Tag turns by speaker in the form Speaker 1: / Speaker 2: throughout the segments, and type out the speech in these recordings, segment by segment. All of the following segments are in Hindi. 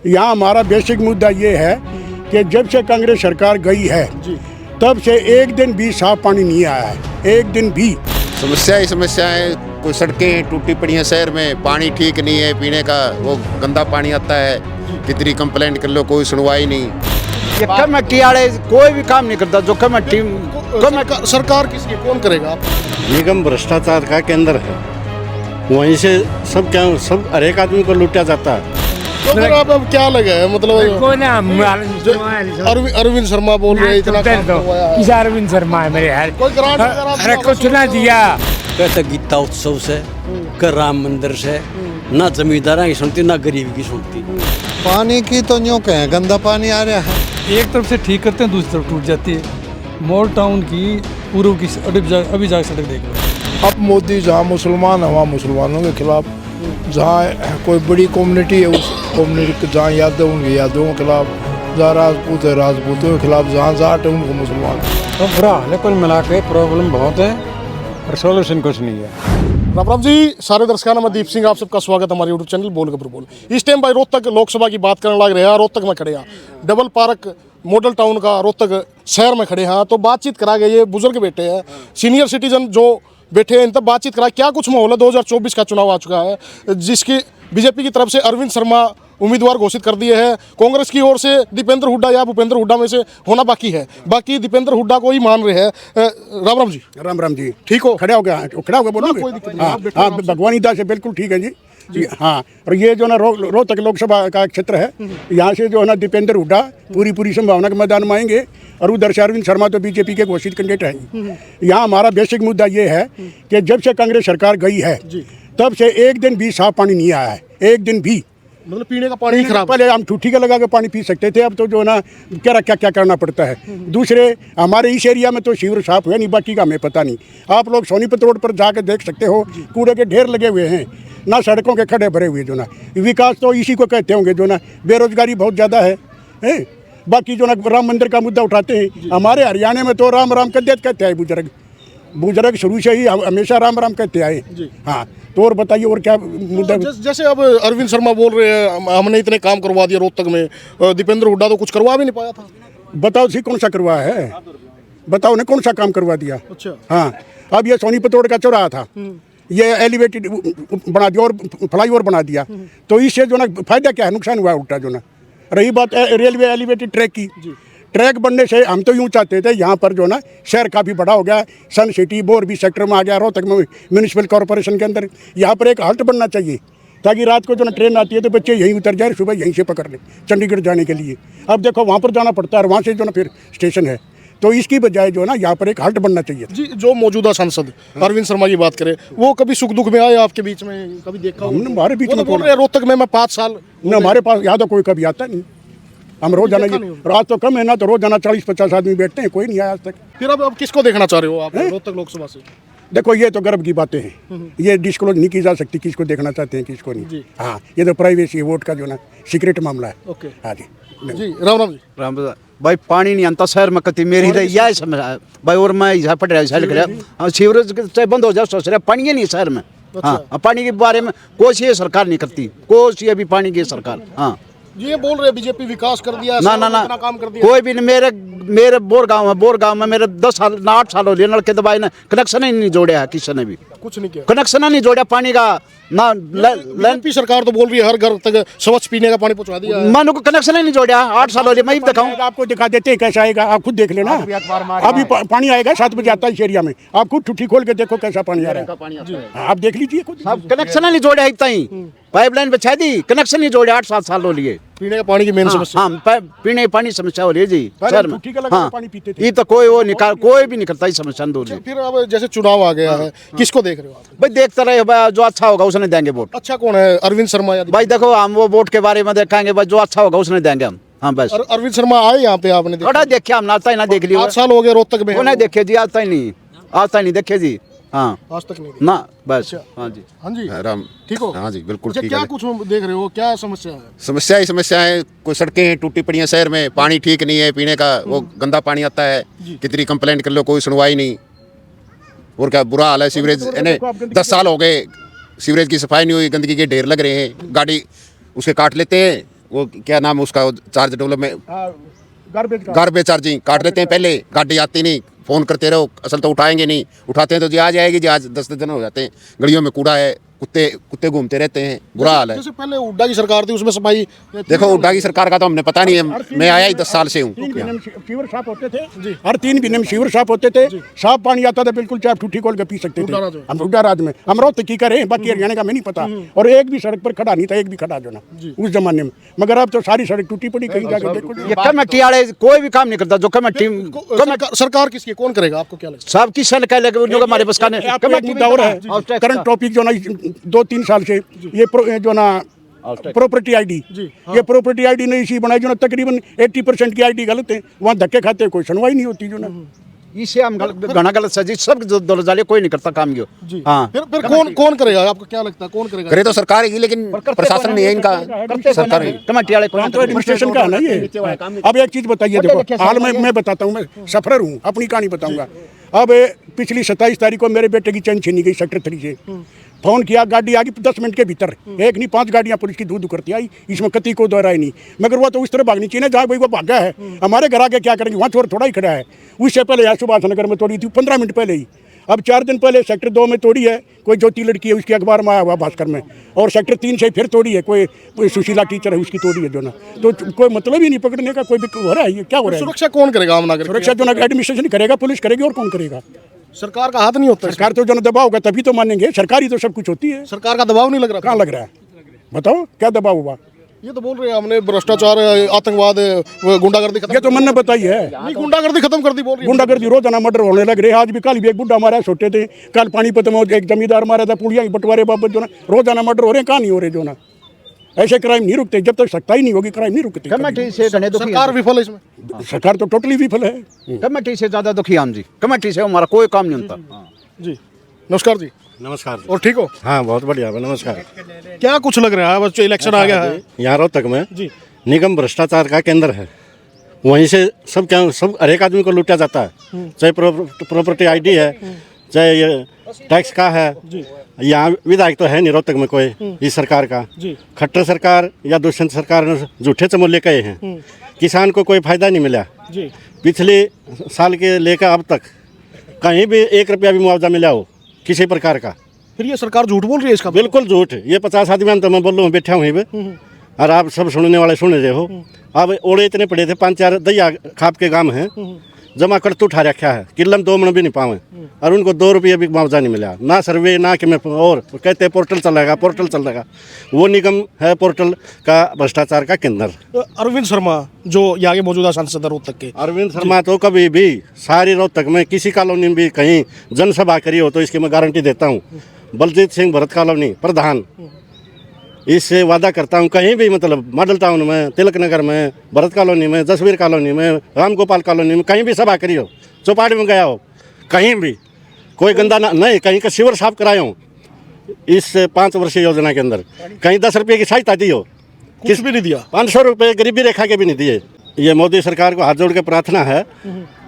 Speaker 1: यहाँ हमारा बेसिक मुद्दा ये है कि जब से कांग्रेस सरकार गई है तब से एक दिन भी साफ पानी नहीं आया है, एक दिन भी।
Speaker 2: समस्या ही समस्या है, कोई सड़कें टूटी पड़ी हैं शहर में, पानी ठीक नहीं है पीने का, वो गंदा पानी आता है, कितनी कंप्लेंट कर लो कोई सुनवाई नहीं।
Speaker 3: ये कमेटी वाले कोई भी काम नहीं करता, जो कमेटी
Speaker 4: सरकार किसकी कौन करेगा?
Speaker 5: निगम भ्रष्टाचार का केंद्र है, वहीं से सब हर एक आदमी को लूटा जाता है।
Speaker 4: तो फिर आप अब क्या लगा है मतलब अरविंद शर्मा बोल रहे हैं इतना काम करवाया है।
Speaker 6: किस अरविंद शर्मा है मेरे यार,
Speaker 4: कोई ग्रांट वगैरह
Speaker 6: अरे कुछ ना दिया।
Speaker 7: कहते गीता उत्सव से, कर राम मंदिर से, ना जमींदार की सुनती ना गरीब की सुनती।
Speaker 8: पानी की तो न्यों कहें, गंदा पानी आ रहा है।
Speaker 9: एक तरफ से ठीक करते हैं, दूसरी तरफ टूट जाती है। मॉल टाउन की पूर्व की अभी जाकर सड़क देख लो।
Speaker 4: अब मोदी जहाँ मुसलमान है वहाँ मुसलमानों के खिलाफ, जहाँ कोई बड़ी कम्युनिटी है उस कम्युनिटी जहाँ यादव उनके यादवों के खिलाफ, जहाँ राजपूत है राजपूतों के खिलाफ, जहाँ जाट है उनको मुसलमान।
Speaker 9: तो बुरा हाल है, कुल मिला के प्रॉब्लम बहुत है और सोल्यूशन कुछ नहीं है।
Speaker 4: राम राम जी सारे दर्शकों, मैं दीप सिंह, आप सबका स्वागत है हमारे यूट्यूब चैनल बोल खबर बोल। इस टाइम भाई रोहतक लोकसभा की बात करने लग रहे हैं। रोहतक में खड़े हैं, डबल पार्क मॉडल टाउन का रोहतक शहर में खड़े हैं। तो बातचीत करा गए, ये बुजुर्ग बैठे हैं, सीनियर सिटीजन जो बैठे हैं, इन तब बातचीत करा क्या कुछ माहौल है। 2024 का चुनाव आ चुका है, जिसकी बीजेपी की तरफ से अरविंद शर्मा उम्मीदवार घोषित कर दिए हैं। कांग्रेस की ओर से दीपेंद्र हुड्डा या भूपेंद्र हुड्डा में से होना बाकी है, बाकी दीपेंद्र हुड्डा को ही मान रहे हैं। राम राम जी।
Speaker 1: राम राम जी।
Speaker 4: ठीक हो?
Speaker 1: खड़ा हो गया, खड़ा हो गया बोलोगे?
Speaker 4: कोई दिक्कत
Speaker 1: हाँ,
Speaker 4: नहीं,
Speaker 1: हाँ भगवानी दास से बिल्कुल ठीक है जी। हाँ, और ये जो ना रोहतक लोकसभा का क्षेत्र है, यहाँ से जो है ना दीपेंद्र हुड्डा पूरी संभावना के मैदान में आएंगे, और उधर से अरविंद शर्मा तो बीजेपी के घोषित कैंडिडेट हैं। यहाँ हमारा बेसिक मुद्दा ये है कि जब से कांग्रेस सरकार गई है तब से एक दिन भी साफ पानी नहीं आया है, एक दिन भी।
Speaker 4: मतलब पीने का पानी खराब।
Speaker 1: पहले हम ठूठी का लगा के पानी पी सकते थे, अब तो जो ना क्या करना पड़ता है। दूसरे हमारे इस एरिया में तो सीवर साफ हुआ नहीं, बाकी का हमें पता नहीं। आप लोग सोनीपत रोड पर जाकर देख सकते हो, कूड़े के ढेर लगे हुए हैं, ना सड़कों के खड़े भरे हुए। जो ना विकास तो इसी को कहते होंगे, जो ना बेरोजगारी बहुत ज़्यादा है। बाकी जो ना राम मंदिर का मुद्दा उठाते हैं, हमारे हरियाणा में तो राम राम कहते हैं बुजुर्ग शुरू से ही हमेशा राम राम कहते आए। हाँ, तो और बताइए और क्या मुद्दा?
Speaker 4: जैसे अब अरविंद शर्मा बोल रहे हैं हमने इतने काम करवा दिया रोहतक में, दीपेंद्र हुड्डा तो कुछ करवा भी नहीं पाया था।
Speaker 1: बताओ सी कौन सा करवाया है, बताओ ने कौन सा काम करवा दिया?
Speaker 4: अच्छा।
Speaker 1: हाँ, अब ये सोनीपत रोड का चौराहा था, ये एलिवेटेड बना दिया और फ्लाईओवर बना दिया, तो इससे जो ना फायदा क्या है, नुकसान हुआ उल्टा। जो ना रही बात रेलवे एलिवेटेड ट्रैक की, ट्रैक बनने से हम तो यूँ चाहते थे यहाँ पर जो ना शहर काफ़ी बड़ा हो गया, सन सिटी बोरबी सेक्टर में आ गया, रोहतक में म्यूनिसिपल कॉरपोरेशन के अंदर यहाँ पर एक हॉल्ट बनना चाहिए, ताकि रात को जो ना ट्रेन आती है तो बच्चे यहीं उतर जाए, सुबह यहीं से पकड़ लें चंडीगढ़ जाने के लिए। अब देखो वहाँ पर जाना पड़ता है, और वहाँ से जो ना फिर स्टेशन है, तो इसकी बजाय जो ना यहाँ पर एक हॉल्ट बनना चाहिए।
Speaker 4: जी, जो मौजूदा सांसद अरविंद शर्मा की बात करें, वो कभी सुख दुख में आए आपके बीच में, कभी देखा?
Speaker 1: हमारे बीच में
Speaker 4: बोल रहे रोहतक में मैं 5 साल,
Speaker 1: हमारे पास यहाँ तो कोई कभी आता नहीं। हम रोजाना रात तो कम है ना, तो रोजाना 40-50 आदमी बैठते हैं, कोई नहीं आया आज तक।
Speaker 4: फिर अब किसको देखना चाह रहे हो आप रोहतक लोकसभा से?
Speaker 1: देखो ये तो गर्व की बातें हैं, ये डिस्क्लोज नहीं की जा सकती किसको देखना चाहते हैं किसको नहीं। हाँ, ये तो प्राइवेसी वोट का जो ना सीक्रेट मामला है।
Speaker 4: ओके।
Speaker 1: हाँ जी।
Speaker 4: जी राम राम जी।
Speaker 3: राम भाई, पानी नहीं आता शहर में कति, मेरी तो यह समझ भाई। और मैं यहाँ पढ़ रहा लिख रहा, सीवरेज चाहे बंद हो जाए, सोच रहा पानी ही नहीं शहर में। हाँ, पानी के बारे में कोशिश सरकार नहीं करती, कोशिश अभी पानी की सरकार। हाँ,
Speaker 4: ये बोल रहे बीजेपी विकास कर दिया,
Speaker 3: ना
Speaker 4: काम कर दिया।
Speaker 3: कोई भी नहीं। मेरे बोर गांव में मेरे 10 साल ना 8 साल हो लिए, नलके दबाए ना, कनेक्शन ही नहीं जोड़ा है किसी ने भी,
Speaker 4: कुछ नहीं किया,
Speaker 3: कनेक्शन नहीं जोड़ा पानी का ना।
Speaker 4: बीजेपी सरकार तो बोल रही है हर घर तक स्वच्छ पीने का पानी पहुंचा दिया।
Speaker 3: मानो को कनेक्शन ही नहीं जोड़ा, 8 साल हो लिए। मैं भी दिखाऊं
Speaker 1: आपको, दिखा देते हैं कैसा आएगा, आप खुद देख लेना। अभी पानी आएगा 7 बजे आता है इस एरिया में, आप खुद ठुठी खोल के देखो कैसा पानी आ रहा है, आप देख लीजिए खुद।
Speaker 3: कनेक्शन नहीं जोड़ा, इतना ही पाइपलाइन बिछा दी, कनेक्शन नहीं जोड़े 8-7 साल हो लिए।
Speaker 4: पीने का पानी की मेन समस्या।
Speaker 3: हाँ, पीने पानी समस्या हो रही है जी शहर में।
Speaker 1: हाँ,
Speaker 3: ये तो कोई वो निकाल, कोई भी नहीं करता इस समस्या दूर।
Speaker 4: फिर अब जैसे चुनाव आ गया है, किसको देख रहे हो आप?
Speaker 3: भाई देखते रहे भाई, जो अच्छा होगा उसने देंगे वोट।
Speaker 4: अच्छा कौन है, अरविंद शर्मा या?
Speaker 3: भाई देखो, हम वो वोट के बारे में देखेंगे, भाई जो अच्छा होगा उसने देंगे हम। हाँ बस।
Speaker 4: अरविंद शर्मा आए यहाँ पे, आपने
Speaker 3: देखा? देखिए हम आता ही ना देख लिया,
Speaker 4: 8 साल हो गए रोहतक में,
Speaker 3: नहीं देखे जी, आता ही नहीं देखे जी। हाँ,
Speaker 4: आज तक नहीं
Speaker 3: ना बस। हाँ जी।
Speaker 4: हाँ जी।
Speaker 2: राम
Speaker 4: ठीक हो?
Speaker 2: हाँ जी बिल्कुल
Speaker 4: अच्छा,
Speaker 2: ठीक
Speaker 4: क्या
Speaker 2: है।
Speaker 4: कुछ देख रहे हो, क्या समस्या है?
Speaker 2: समस्या ही समस्या है, कोई सड़कें टूटी पड़ी हैं शहर में, पानी ठीक नहीं है पीने का, वो गंदा पानी आता है, कितनी कंप्लेंट कर लो कोई सुनवाई नहीं। और क्या बुरा हाल है, सीवरेज 10 साल हो गए, सीवरेज की सफाई नहीं हुई, गंदगी के ढेर लग रहे हैं, गाड़ी उसके काट लेते हैं, वो क्या नाम उसका चार्ज डेवलपमेंट
Speaker 1: गार्बेज का
Speaker 2: गार्बेज चार्जिंग काट लेते हैं पहले, गाड़ी आती नहीं, फ़ोन करते रहो, असल तो उठाएंगे नहीं, उठाते हैं तो जी आ जाएगी जी, आज 10 दिन हो जाते हैं, गलियों में कूड़ा है, कुत्ते घूमते रहते हैं, बुरा हाल है।
Speaker 4: जैसे पहले हुड्डा की सरकार थी उसमें सफाई
Speaker 2: देखो हुड्डा की सरकार का तो हमने पता नहीं है, मैं आया ही 10 साल से हूँ।
Speaker 1: 3 महीने में सीवर साफ होते थे हर 3 महीने में सीवर साफ होते थे, साफ पानी आता था, बिल्कुल चाहे ठूठी खोल के पी सकते थे हम हुड्डा राज में। हम रोहतक की करें, बाकी हरियाणा का मैं नहीं पता, और एक भी सड़क पर खड़ा नहीं था, एक भी खड़ा जो ना उस जमाने में, मगर अब तो सारी सड़क टूटी पड़ी, कहीं जाके देखो
Speaker 3: ये कमेटी वाले कोई भी काम नहीं करता। जो कमेटी
Speaker 4: सरकार किसकी, कौन करेगा, आपको क्या लगता
Speaker 3: सब की सल कह लगे उन लोग हमारे बस का नहीं।
Speaker 1: कमेटी दौर है, करंट टॉपिक जो ना 2-3 साल से ये जो ना प्रॉपर्टी आईडी, ये प्रॉपर्टी आईडी ने इसी बनाई जो ना तकरीबन 80% की आईडी गलत है, वहाँ धक्के खाते कोई सुनवाई नहीं होती जो ना।
Speaker 3: इससे हम घना गलत सजी सब दौलत जाले कोई नहीं करता काम यो। हाँ
Speaker 4: फिर कौन करेगा, आपको क्या लगता है कौन करेगा?
Speaker 2: करे तो सरकार ही, लेकिन प्रशासन नहीं है इनका, सरकार ही।
Speaker 3: कमेटी वाले
Speaker 1: काम तो एडमिनिस्ट्रेशन का है ना ये। अब एक चीज़ बताइए, देखो हाल में मैं बताता हूँ, मैं सफर हूँ, अपनी कहानी बताऊँगा। अब पिछली 27 तारीख को मेरे बेटे की चैन छीनी गई सेक्टर 3 से, फ़ोन किया, गाड़ी आ गई 10 मिनट के भीतर, एक नहीं 5 गाड़ियाँ पुलिस की दूध करती आई, इसमें कति को दोहराई नहीं, मगर वो तो उस तरह भागनी चाहिए जहाँ भाई वो भागा है, हमारे घर आके क्या करेंगे, वहाँ चोर थोड़ा ही खड़ा है। उससे पहले यहाँ सुभाष नगर में तोड़ी थी 15 मिनट पहले ही, अब 4 दिन पहले सेक्टर 2 में तोड़ी है, कोई ज्योति लड़की है उसके अखबार में आया हुआ भास्कर में, और सेक्टर 3 से फिर तोड़ी है, कोई सुशीला टीचर है उसकी तोड़ी है जो ना, तो कोई मतलब ही नहीं पकड़ने का, कोई भी हो रहा है, ये क्या हो रहा है?
Speaker 4: सुरक्षा कौन करेगा आम नागरिक?
Speaker 1: सुरक्षा जो ना एडमिनिस्ट्रेशन करेगा, पुलिस करेगी, और कौन करेगा?
Speaker 4: सरकार का हाथ नहीं होता,
Speaker 1: सरकार तो जो ना दबाव होगा तभी तो मानेंगे, सरकारी तो सब कुछ होती है,
Speaker 4: सरकार का दबाव नहीं लग रहा?
Speaker 1: कहाँ लग रहा है बताओ, क्या दबाव हुआ?
Speaker 4: ये तो बोल रहे हैं हमने भ्रष्टाचार, आतंकवाद, गुंडागर्दी खत्म,
Speaker 1: ये तो मैंने बताई है,
Speaker 4: नहीं गुंडागर्दी खत्म कर दी बोल रही है।
Speaker 1: गुंडागर्दी रोजाना मर्डर होने लग रहे हैं। आज भी कल भी एक बुढ़ा मारा है, छोटे थे, कल पानीपत में एक जमींदार मारा था, पुलिया बंटवारे बाबत जो ना रोजाना मर्डर हो रहे हैं, कहाँ नहीं हो रहे जो ना। ऐसे क्राइम नहीं रुकते, जब तक सख्ताई नहीं होगी क्राइम नहीं रुकते।
Speaker 3: कमेटी से घने दुखी
Speaker 4: सरकार विफल है इसमें,
Speaker 1: सरकार तो टोटली विफल है,
Speaker 3: कमेटी से ज्यादा दुखी हम जी, कमेटी से हमारा कोई काम नहीं होता।
Speaker 4: जी नमस्कार जी।
Speaker 5: नमस्कार जी।
Speaker 4: और ठीक हो?
Speaker 5: हाँ बहुत बढ़िया, नमस्कार।
Speaker 4: क्या कुछ लग रहा है, बच्चे इलेक्शन आ गया है
Speaker 5: यहाँ रोहतक में
Speaker 4: जी,
Speaker 5: निगम भ्रष्टाचार का केंद्र है, वहीं से सब हर एक आदमी को लूटा जाता है, चाहे प्रॉपर्टी आईडी है, चाहे ये टैक्स का है। यहाँ विधायक तो है नहीं रोहतक में कोई इस सरकार का, खट्टर सरकार या दुष्यंत सरकार ने झूठे चमोले कहे हैं, किसान को कोई फायदा नहीं मिला। पिछले साल के लेकर अब तक कहीं भी 1 रुपया भी मुआवजा मिला हो किसी प्रकार का।
Speaker 4: फिर ये सरकार झूठ बोल रही है इसका?
Speaker 5: बिल्कुल झूठ। ये 50 आदमी तो मैं बोल रहा हूँ, बैठा हूँ यहीं पे, और आप सब सुनने वाले सुन रहे हो। अब ओड़े इतने पड़े थे, 5-4 दैया खाप के गांव हैं, जमा कर तो उठा रखा है, किल्लम 2 मन भी नहीं पावे, और उनको 2 रुपये भी मुआवजा नहीं मिला, ना सर्वे ना कि मैं, और कहते हैं पोर्टल चलेगा, पोर्टल चलेगा। वो निगम है पोर्टल का भ्रष्टाचार का केंद्र।
Speaker 4: अरविंद शर्मा जो यहाँ के मौजूदा सांसद है रोहतक के,
Speaker 5: अरविंद शर्मा तो कभी भी सारी रोहतक में किसी कॉलोनी में भी कहीं जनसभा करी हो तो इसकी मैं गारंटी देता हूँ। बलजीत सिंह भरत कॉलोनी प्रधान, इससे वादा करता हूँ, कहीं भी मतलब मॉडल टाउन में, तिलक नगर में, भरत कॉलोनी में, जसवीर कॉलोनी में, राम गोपाल कॉलोनी में, कहीं भी सभा करी हो, चौपाटी में गया हो, कहीं भी कोई गंदा नहीं, कहीं का सीवर साफ कराया हूँ इस 5 वर्षीय योजना के अंदर, कहीं 10 रुपये की सहायता दी हो,
Speaker 4: कुछ भी नहीं दिया,
Speaker 5: 500 रुपये गरीबी रेखा के भी नहीं दिए। ये मोदी सरकार को हाथ जोड़ के प्रार्थना है,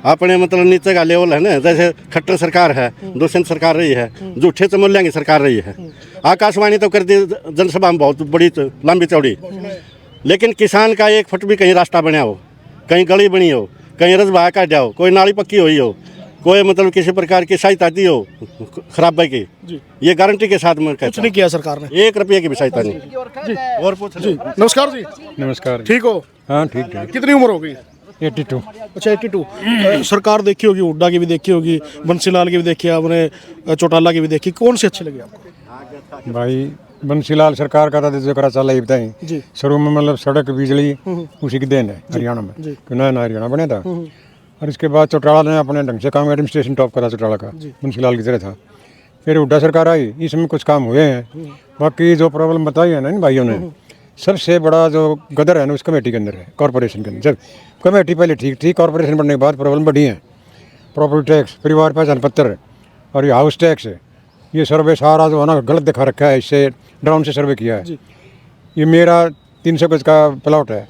Speaker 5: अपने मतलब नीचे का लेवल है ना, जैसे खट्टर सरकार है, दुष्यंत सरकार रही है, झूठे चमोलिया की सरकार रही है, आकाशवाणी तो कर दी जनसभा में बहुत बड़ी लंबी चौड़ी, लेकिन किसान का 1 फुट भी कहीं रास्ता बना हो, कहीं गली बनी हो, कहीं रजबा काटा हो, कोई नाली पक्की हुई हो, कोई मतलब किसी प्रकार की सहायता दी हो खराबे की, ये गारंटी के साथ मैं कहता
Speaker 4: कुछ नहीं किया सरकार ने,
Speaker 5: 1 रुपये की भी सहायता नहीं। और पूछ
Speaker 4: जी नमस्कार जी।
Speaker 9: नमस्कार।
Speaker 4: ठीक हो?
Speaker 9: हाँ ठीक ठीक।
Speaker 4: कितनी उम्र हो गई?
Speaker 9: 82।
Speaker 4: अच्छा 82। सरकार देखी होगी, हुड्डा की भी देखी होगी, बंसीलाल की भी देखी, आपने चौटाला की भी देखी, कौन सी अच्छी लगी आपको?
Speaker 9: भाई बंसीलाल सरकार का था जो करा चला बताएं शुरू में, मतलब सड़क बिजली उसी की देन है हरियाणा में, कि नया नया हरियाणा बना था, और इसके बाद चौटाला ने अपने ढंग से काम, एडमिनिस्ट्रेशन टॉप करा चौटाला का, बंसीलाल की तरह था। फिर हुड्डा सरकार आई, इसमें कुछ काम हुए हैं, बाकी जो प्रॉब्लम बताई है ना इन भाइयों ने, सबसे बड़ा जो गदर है ना उस कमेटी के अंदर है, कॉर्पोरेशन के अंदर। जब कमेटी पहले ठीक थी, कॉर्पोरेशन बनने के बाद प्रॉब्लम बढ़ी है। प्रॉपर्टी टैक्स, परिवार पहचान पत्र और ये हाउस टैक्स, ये सर्वे सारा जो है ना गलत दिखा रखा है, इससे ड्रोन से सर्वे किया है। ये मेरा 300 गज का प्लॉट है,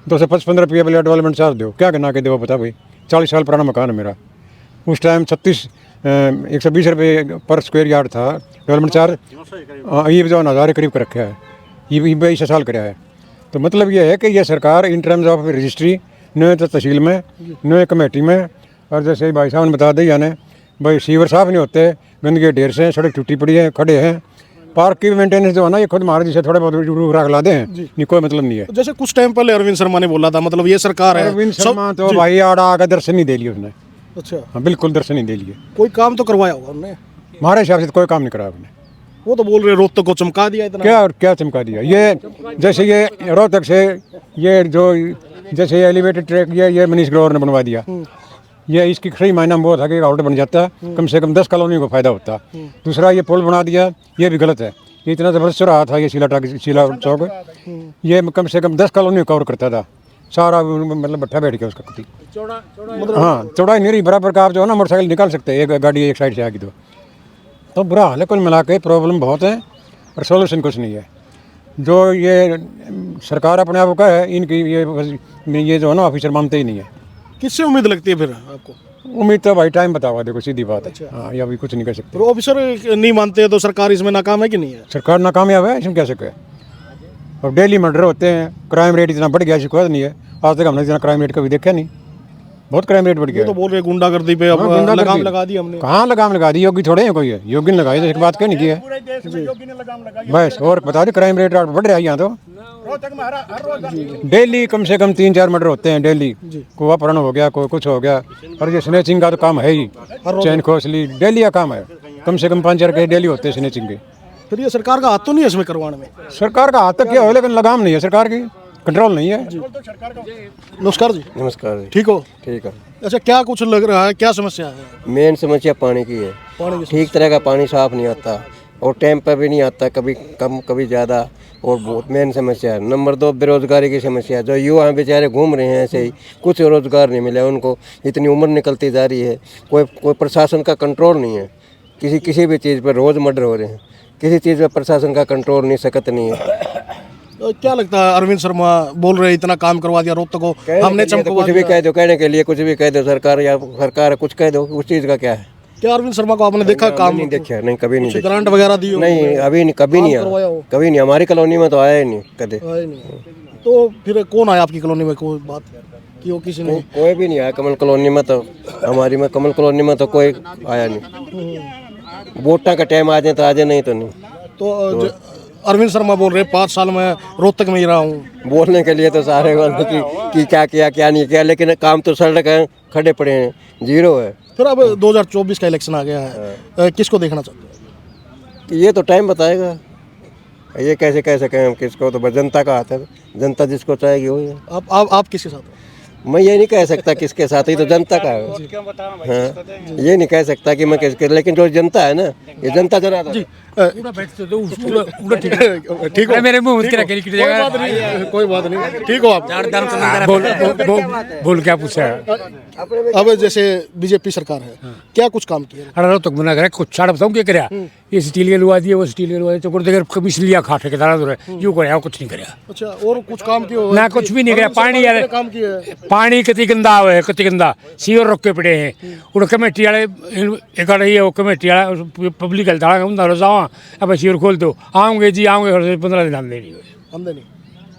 Speaker 9: 255 रुपये वाले डेवलपमेंट चार्ज दो, क्या करना के दो बता भाई, 40 साल पुराना मकान है मेरा। उस टाइम 120 रुपये पर स्क्वायर यार्ड था डेवलपमेंट चार्ज, ये 1000 करीब कर रखा है, ये 22 साल कराया है। तो मतलब ये है कि ये सरकार इन टर्म्स ऑफ रजिस्ट्री न तो तहसील में न कमेटी में, और जैसे भाई साहब ने बता दिया ने भाई सीवर साफ नहीं होते, गंदगी ढेर से, सड़क टूटी पड़ी है, खड़े हैं। पार्क की मेंटेनेंस जो है ना ये खुद महाराज जी से थोड़े बहुत रूख राख ला दें, नहीं कोई मतलब नहीं है।
Speaker 4: जैसे कुछ टाइम पहले अरविंद शर्मा ने बोला था, मतलब ये सरकार है
Speaker 9: अरविंद शर्मा तो भाई आड़ा आकर दर्शन नहीं दे लिए उसने।
Speaker 4: अच्छा,
Speaker 9: हाँ बिल्कुल दर्शन नहीं दे लिए।
Speaker 4: कोई काम तो करवाया होगा उन्होंने?
Speaker 9: हमारे हिसाब से तो कोई काम नहीं करा उसने।
Speaker 4: वो तो बोल रहे रोहतक को चमका दिया इतना।
Speaker 9: क्या और क्या चमका दिया? ये जैसे ये रोहतक से ये जो जैसे ये एलिवेटेड ट्रैक ये मनीष ग्रोवर ने बनवा दिया, ये इसकी सही मायना में वो था कि आउट बन जाता, कम से कम 10 कॉलोनी को फायदा होता। दूसरा ये पुल बना दिया, ये भी गलत है। ये इतना ज़बरदस्त चौराहा था ये शीला चौक, ये कम से कम 10 कॉलोनी को कवर करता था सारा, मतलब भट्ठा बैठ गया उसका कति। हाँ चौड़ाई नहीं रही बराबर का, आप जो है ना मोटरसाइकिल निकाल सकते हैं, एक गाड़ी एक साइड से आगे तो बुरा हाल है। कुल मिला के प्रॉब्लम बहुत है और सोल्यूशन कुछ नहीं है। जो ये सरकार अपने आप का है, इनकी ये जो है ना ऑफिसर मानते ही नहीं है।
Speaker 4: किससे उम्मीद लगती है फिर आपको?
Speaker 9: उम्मीद तो भाई टाइम बतावा, देखो सीधी बात है। हाँ ये अभी कुछ नहीं कर सकते।
Speaker 4: तो ऑफिसर नहीं मानते तो सरकार इसमें नाकाम है कि नहीं है?
Speaker 9: सरकार नाकामयाब है, इसमें क्या शक है। और डेली मर्डर होते हैं, क्राइम रेट इतना बढ़ गया, शिकायत नहीं है। आज तक हमने इतना क्राइम रेट कभी देखा नहीं, बहुत क्राइम रेट बढ़ गया।
Speaker 4: तो बोल रहे गुंडागर्दी पे अब लगाम लगा दी हमने।
Speaker 9: कहाँ लगाम लगा दी? योगी थोड़े हैं कोई है, योगी ने लगाई तो एक बात क्यों नहीं की है बस। और बता दे क्राइम रेट बढ़ रहा है यहाँ तो डेली कम से कम 3-4 मर्डर होते हैं डेली। कोई अपहरण हो गया, कोई कुछ हो गया, और ये स्नेचिंग का तो काम है ही, चैन खोसली डेली का काम है। कम से कम 5-4 केस डेली होते हैं स्नेचिंग के।
Speaker 4: फिर ये सरकार का हाथ तो नहीं है इसमें करवाने में?
Speaker 9: सरकार का हाथ तक क्या हो, लेकिन लगाम नहीं है सरकार की, कंट्रोल नहीं है।
Speaker 4: नमस्कार जी।
Speaker 10: नमस्कार जी।
Speaker 4: ठीक हो?
Speaker 10: ठीक है।
Speaker 4: अच्छा, क्या कुछ लग रहा है, क्या समस्या है?
Speaker 10: मेन समस्या पानी की है।
Speaker 4: पानी
Speaker 10: ठीक तरह का पानी साफ नहीं आता और टाइम पर भी नहीं आता, कभी कम कभी ज़्यादा, और बहुत मेन समस्या है। नंबर 2 बेरोजगारी की समस्या है। जो युवा हैं बेचारे घूम रहे हैं ऐसे ही, कुछ रोजगार नहीं मिला उनको, इतनी उम्र निकलती जा रही है, कोई प्रशासन का कंट्रोल नहीं है। किसी भी चीज़ पर रोज़ मर्डर हो रहे हैं, किसी चीज़ पर प्रशासन का कंट्रोल नहीं, सकत नहीं है।
Speaker 4: तो क्या लगता है अरविंद शर्मा बोल रहे इतना काम करवा दिया रोहतक को, हमने चमकवा
Speaker 10: कुछ भी कह दो, कहने के लिए कुछ भी कह दो, सरकार या सरकार कुछ कह दो, उस चीज़ का क्या है?
Speaker 4: क्या अरविंद शर्मा को आपने देखा काम?
Speaker 10: नहीं देखा, नहीं कभी नहीं देखा।
Speaker 4: ग्रांट वगैरह दी हो?
Speaker 10: नहीं अभी नहीं, कभी नहीं आया, कभी नहीं। हमारी कॉलोनी में तो आया ही नहीं कदे।
Speaker 4: तो फिर कौन आया आपकी कॉलोनी में? कोई बात की हो किसी ने?
Speaker 10: कोई भी नहीं आया कमल कॉलोनी में तो, हमारी में कमल कॉलोनी में तो कोई आया नहीं। वोटा का टाइम आ जाए तो आ जाए, नहीं तो नहीं।
Speaker 4: तो अरविंद शर्मा बोल रहे 5 साल में रोहतक में ही रहा हूँ।
Speaker 10: बोलने के लिए तो सारे वाले कि क्या किया क्या नहीं किया, लेकिन काम तो सड़क है, खड़े पड़े हैं, जीरो है।
Speaker 4: फिर अब 2024 का इलेक्शन आ गया है, किसको देखना चाहते हो?
Speaker 10: ये तो टाइम बताएगा, ये कैसे कह सकें हम किसको, तो बस जनता का हाथ है, जनता जिसको चाहेगी वही है।
Speaker 4: आप किसके साथ हो?
Speaker 10: मैं ये नहीं कह सकता किसके साथ, ही तो जनता का है। हाँ, ये नहीं कह सकता कि मैं किसके, लेकिन जो जनता है ना, ये जनता जनाता है।
Speaker 4: ठीक हो?
Speaker 6: मेरे मुंह
Speaker 4: कोई बात नहीं, ठीक हो आप?
Speaker 6: बोल क्या पूछा?
Speaker 4: अब जैसे बीजेपी सरकार है, क्या कुछ काम किया?
Speaker 6: अरे तो मना करे कुछ छाड़ बताऊँ क्या कराया? ये स्टील के लुआ दिए, वो स्टील के लुआ दिए, तो देकर कभी लिया खा ठेकेदार यूँ कराया, कुछ नहीं कराया।
Speaker 4: अच्छा, और कुछ काम किया?
Speaker 6: ना कुछ भी नहीं कराया। पानी यार
Speaker 4: काम किया,
Speaker 6: पानी कति गंदा है, कति गंदा सीवर रोक के पड़े हैं। उन कमेटी वाले एक रही है, वो कमेटी वाला पब्लिक हेल्थ वाला उन रोजावा अब सीवर खोल दो, आऊँगे जी आऊँगे, 15 दिन आमदनी
Speaker 4: आमदनी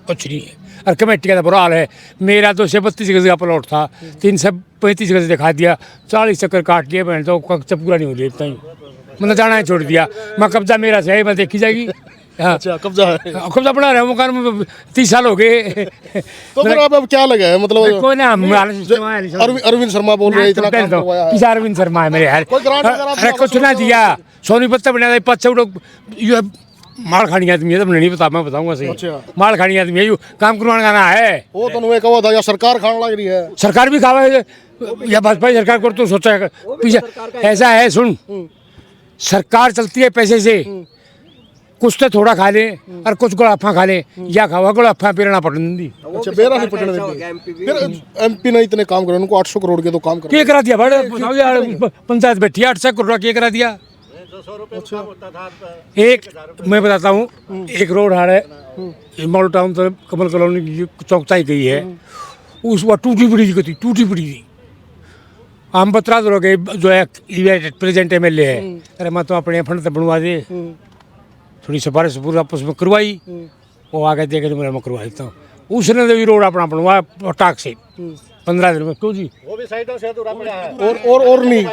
Speaker 6: कुछ नहीं है। और कमेटी का तो बुरा हाल है। मेरा 232 गज का प्लॉट था, 335 गज दिखा दिया, 40 चक्कर काट लिए, बहन तो कब्जा पूरा नहीं हो रही इतना ही, मतलब जाना ही छोड़ दिया। मैं कब्जा मेरा से है, मैं देखी जाएगी। हाँ,
Speaker 4: अच्छा, कब्जा है,
Speaker 6: कब्जा बना रहे मकान में 30 साल हो गए।
Speaker 4: तो फिर अब क्या लगा है, मतलब
Speaker 6: कोई ना
Speaker 4: अरविंद शर्मा बोल रहे इतना काम करवाया है।
Speaker 6: किसा अरविंद शर्मा है मेरे यार? अरे कुछ ना दिया, सोनीपत बना 5 माल खानी आदमी है, तो नहीं पता, मैं बताऊंगा सही।
Speaker 4: अच्छा,
Speaker 6: माल खानी आदमी है, काम करवाने गाना है।
Speaker 4: वो तो नुए कहा था या सरकार खाने लग रही है?
Speaker 6: सरकार भी खावा है या भाजपा सरकार को तो सोचा है पीछे। ऐसा है, सुन, सरकार चलती है पैसे से, कुछ तो थोड़ा खा ले और कुछ गुड़ाफा खा ले, या खावा गुड़ाफा पेरना पड़ने दी।
Speaker 4: अच्छा, बेरा नहीं पड़ने देती। फिर एमपी ने इतने काम करे, उनको 800 करोड़ के तो काम
Speaker 6: क्या करा दिया? बड़े पंचायत बैठी 800 करोड़ क्या करा दिया? एक मैं बताता हूँ, एक रोड हार है मॉडल टाउन तो कमल कॉलोनी की चौकताई गई है, उस वह टूटी पड़ी थी, टूटी पड़ी थी। हम बता दो जो है प्रेजेंट MLA है, अरे मैं तो अपने फंड से बनवा दे, थोड़ी सिफारिश पूरा आपस में करवाई, वो आके देखे तो मैं करवा देता हूँ। उसने तो भी रोड अपना बनवाया टाक से 15 दिन में। क्यों जी?
Speaker 5: वो भी साइडों से अधूरा पड़ा है।
Speaker 4: और नहीं,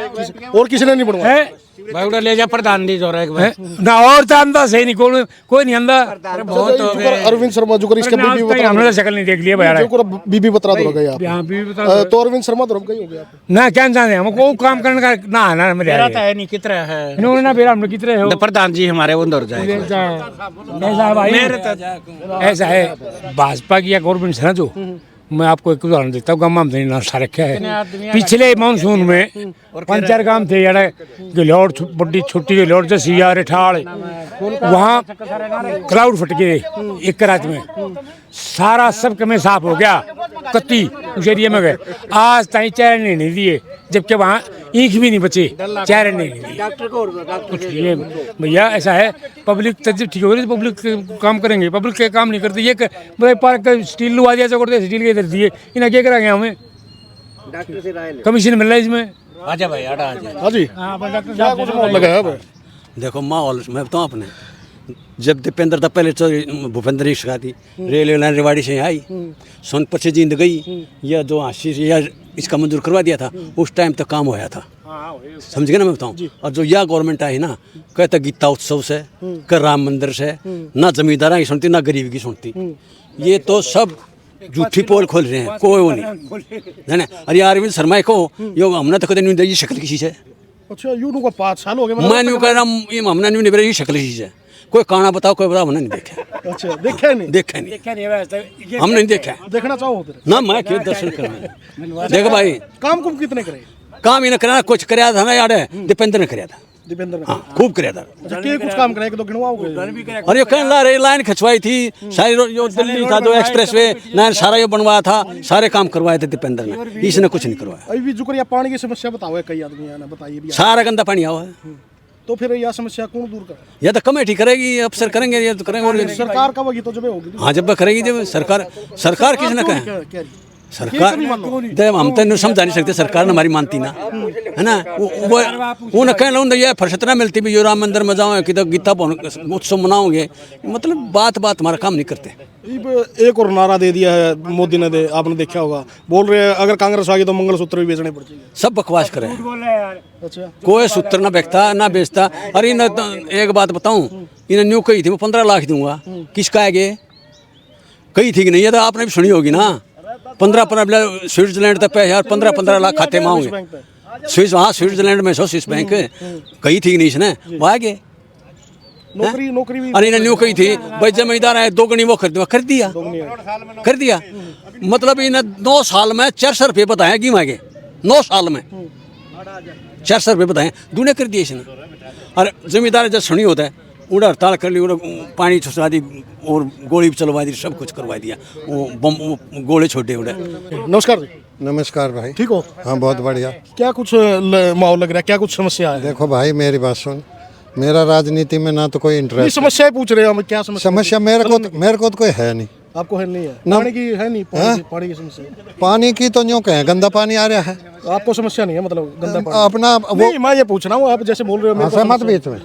Speaker 4: और किसी ने नहीं बनवाया
Speaker 6: है
Speaker 7: भाई उड़ा ले जा प्रधान जी जोर
Speaker 6: है? ना और तो अंदा सही नहीं, कोई नहीं अंदा।
Speaker 4: बहुत हो गए। अरविंद शर्मा जो कर इसका बीबी बता,
Speaker 6: हमने शक्ल नहीं देख लिया भाई।
Speaker 4: जो कर बीबी बता दो गए आप।
Speaker 6: यहाँ भी बता
Speaker 4: तो अरविंद शर्मा तो रुक गई हो गया आप।
Speaker 6: ना क्या जानते हम को काम करने का ना ना मेरे
Speaker 7: है नहीं कितना है
Speaker 6: इन्होंने ना बेरा हमने कितने हो
Speaker 7: प्रधान जी हमारे उधर जाए
Speaker 6: ऐसा है भाई, ऐसा है भाजपा की या गवर्नमेंट है ना जो। मैं आपको एक उदाहरण देता हूँ। गाँव में नाश्ता रखा है पिछले मानसून में 5-4 काम थे यार गलोड़ बड़ी छुट्टी गलोड़ जैसी यार ठाड़ वहाँ क्लाउड फट गए एक रात में, सारा सब कमे साफ हो गया कत्ती उस एरिया में गए। आज ताई चेहरे नहीं दिए, जबकि वहाँ ईंख भी नहीं बचे, चेहरे नहीं दिए। भैया ऐसा है पब्लिक तजब ठीक हो रही, पब्लिक काम करेंगे, पब्लिक के काम नहीं करते। ये भाई पार्क स्टील लुआ दिया चौकड़े स्टील के इधर दिए, इन्हें क्या कराएंगे हमें? कमीशन मिल रहा है इसमें।
Speaker 7: आजा भाई आजा
Speaker 4: हाँ जी, क्या कुछ माहौल लगा है अब?
Speaker 7: देखो माहौल मैं बताऊँ अपने, जब दीपेंद्र था पहले तो भूपेंद्र की शिकायत थी, रेलवे लाइन रेवाड़ी से आई, सोनपुर से जींद गई, या जो आशीष या इसका मंजूर करवा दिया था उस टाइम तक काम होया था, समझ गए ना मैं बताऊँ। और जो यह गवर्नमेंट आई ना, कहता गीता उत्सव से, कर राम मंदिर से, ना जमींदारा की सुनती ना गरीब की सुनती। ये तो सब झूठी पोल खोल रहे हैं, कोई वो नहीं है। अरे अरविंद शर्मा को यो हमने तो कदे नहीं दी शक्ल किसी से।
Speaker 4: अच्छा यूं को 5 साल हो गए
Speaker 7: मैं नहीं कह रहा हमने नहीं निभरी शक्ल किसी से। कोई काना बताओ, कोई बताओ, हमने नहीं देखा।
Speaker 4: अच्छा देखा नहीं,
Speaker 7: देखा नहीं, हमने नहीं देखा।
Speaker 4: देखना चाहो
Speaker 7: ना मैं क्यों दर्शन करना। देखो भाई
Speaker 4: काम कितने करे?
Speaker 7: काम इन्हें कराना कुछ कराया था ना यार, दीपेंद्र ने कराया था।
Speaker 4: दीपेंद्र ने
Speaker 7: खूब कराया था।
Speaker 4: अच्छा के कुछ काम कराए कि तो गिनवाओगे?
Speaker 7: और ये कहना रेल लाइन खिंचवाई थी सारी, जो दिल्ली था जो एक्सप्रेस वे लाइन सारा ये बनवाया था, सारे काम करवाए थे दीपेंद्र ने, इसने कुछ नहीं करवाया।
Speaker 4: अभी भी जुकर या पानी की समस्या बताओ, कई आदमी आना बताइए भी।
Speaker 7: सारा गंदा पानी आवा है,
Speaker 4: तो फिर यह समस्या कौन दूर करे?
Speaker 7: या तो कमेटी करेगी, अफसर करेंगे, या तो करेंगे। और
Speaker 4: सरकार कब होगी? तो जब होगी।
Speaker 7: हाँ जब करेगी, जब सरकार किसने कहे? सरकार हम तो इन्हें समझा नहीं सकते, सरकार हमारी मानती ना, है ना। वो न कहना ये फुर्सत ना मिलती भी, जो राम मंदिर में जाओ कि तो गीता उत्सव मनाओगे, मतलब बात हमारा काम नहीं करते।
Speaker 4: एक और नारा दे दिया है मोदी ने, आपने देखा होगा, बोल रहे हैं अगर कांग्रेस आ गई तो मंगलसूत्र भी बेचने पड़ जाएंगे।
Speaker 7: सब बकवास करे,
Speaker 4: अच्छा
Speaker 7: कोई सूत्र ना बेचता ना बेचता। अरे इन एक बात बताऊं, इन्हें न्यू कही थी मैं 15 लाख दूंगा, किसका आगे कही थी कि नहीं? है तो आपने भी सुनी होगी ना, 15 स्विट्जरलैंड तक पे यार 15 लाख खाते मांगे स्विस, हाँ स्विट्जरलैंड में स्विस बैंक कही थी नहीं इसने, वो आगे
Speaker 4: नौकरी भी।
Speaker 7: अरे न्यू कही थी भाई जमींदार है 2 गनी वो कर दिया। मतलब इन्हें 9 साल में 400 रुपये बताए कि मांगे, 9 साल में 400 रुपये बताए, दूने कर दिए इसने। और जमींदार जब सुनी होता है उड़ा हड़ताल कर ली, उड़ा पानी छुसा दी और गोली भी चलवा दी, सब कुछ करवा दिया, वो बम गोले छोड़े उड़े।
Speaker 4: नमस्कार जी।
Speaker 8: नमस्कार भाई।
Speaker 4: ठीक हो?
Speaker 8: हाँ बहुत बढ़िया।
Speaker 4: क्या कुछ माहौल लग रहा है, क्या कुछ समस्या है?
Speaker 8: देखो भाई मेरी बात सुन, मेरा राजनीति में ना तो कोई इंटरेस्ट।
Speaker 4: समस्या पूछ रहे हैं हम, क्या समस्या?
Speaker 8: मेरे को तो कोई है नहीं।
Speaker 4: आपको है नहीं है? पानी की है नहीं, पानी की समस्या?
Speaker 8: पानी की तो यूँ कहें गंदा पानी आ रहा है।
Speaker 4: आपको समस्या नहीं है, मतलब गंदा पानी
Speaker 8: अपना वो
Speaker 4: मैं ये पूछ रहा हूँ, आप जैसे बोल रहे हो
Speaker 8: मत बीच में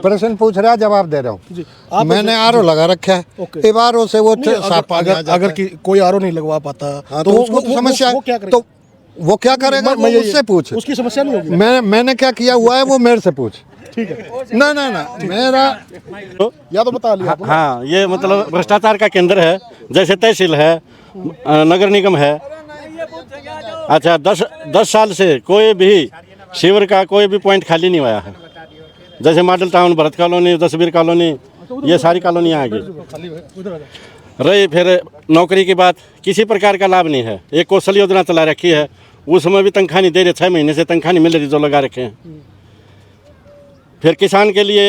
Speaker 8: प्रश्न पूछ रहा, जवाब दे रहा हूँ। मैंने आरओ लगा रखा है, अब आरओ से वो साफ पानी आ जाता है।
Speaker 4: अगर कोई आरओ नहीं लगवा पाता
Speaker 8: तो उसको समस्या है, तो वो क्या करेगा? उससे पूछ,
Speaker 4: उसकी समस्या नहीं होगी।
Speaker 8: मैंने क्या किया हुआ है वो मेरे से पूछ।
Speaker 4: ठीक है
Speaker 8: ना मेरा
Speaker 4: या तो बता लिया।
Speaker 5: हाँ ये मतलब भ्रष्टाचार का केंद्र है, जैसे तहसील है, नगर निगम है। अच्छा 10 साल से कोई भी शिविर का कोई भी पॉइंट खाली नहीं हुआ है। जैसे मॉडल टाउन, भरत कॉलोनी, दसवीर कॉलोनी, ये सारी कॉलोनियाँ आ गई। रही फिर नौकरी की बात, किसी प्रकार का लाभ नहीं है। एक कौशल योजना चला रखी है, उसमें भी तनख्वाह नहीं दे रहे, 6 महीने से तनख्वाह नहीं मिल रही जो लगा रखे हैं। फिर किसान के लिए